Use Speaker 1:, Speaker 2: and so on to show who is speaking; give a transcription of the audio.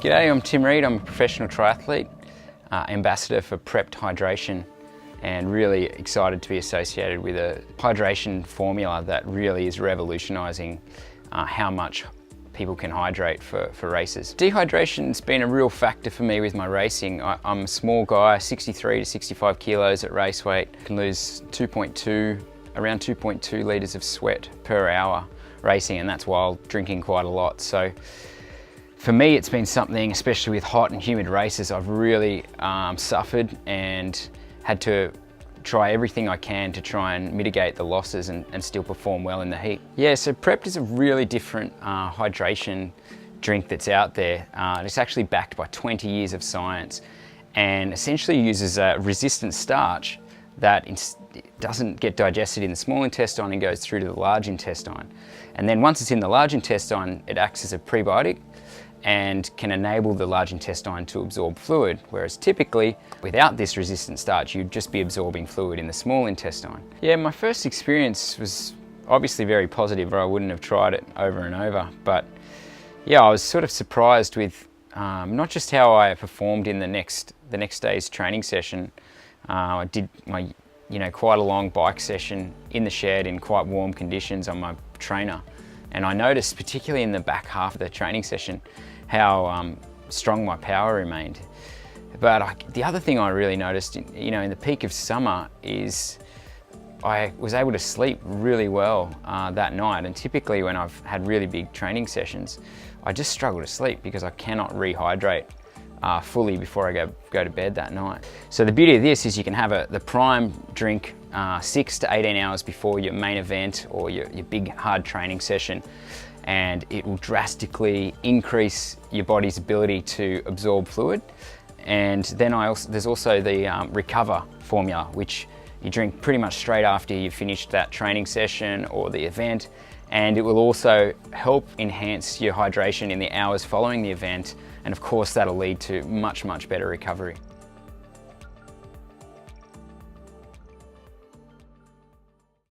Speaker 1: G'day, I'm Tim Reed. I'm a professional triathlete, ambassador for PREPD hydration, and really excited to be associated with a hydration formula that really is revolutionising how much people can hydrate for races. Dehydration's been a real factor for me with my racing. I'm a small guy, 63 to 65 kilos at race weight. I can lose around 2.2 litres of sweat per hour racing, and that's while drinking quite a lot. So for me, it's been something, especially with hot and humid races, I've really suffered and had to try everything I can to try and mitigate the losses and still perform well in the heat. Yeah, so PREPD is a really different hydration drink that's out there. It's actually backed by 20 years of science and essentially uses a resistant starch that doesn't get digested in the small intestine and goes through to the large intestine. And then once it's in the large intestine, it acts as a prebiotic and can enable the large intestine to absorb fluid, whereas typically without this resistant starch you'd just be absorbing fluid in the small intestine. Yeah, my first experience was obviously very positive, or I wouldn't have tried it over and over, but yeah, I was sort of surprised with not just how I performed in the next day's training session. I did my quite a long bike session in the shed in quite warm conditions on my trainer, and I noticed, particularly in the back half of the training session, how strong my power remained. But the other thing I really noticed, in the peak of summer, is I was able to sleep really well that night. And typically when I've had really big training sessions, I just struggle to sleep because I cannot rehydrate fully before I go to bed that night. So the beauty of this is you can have the prime drink 6 to 18 hours before your main event or your big hard training session, and it will drastically increase your body's ability to absorb fluid. And then there's also the recover formula, which you drink pretty much straight after you've finished that training session or the event, and it will also help enhance your hydration in the hours following the event, and of course that'll lead to much better recovery.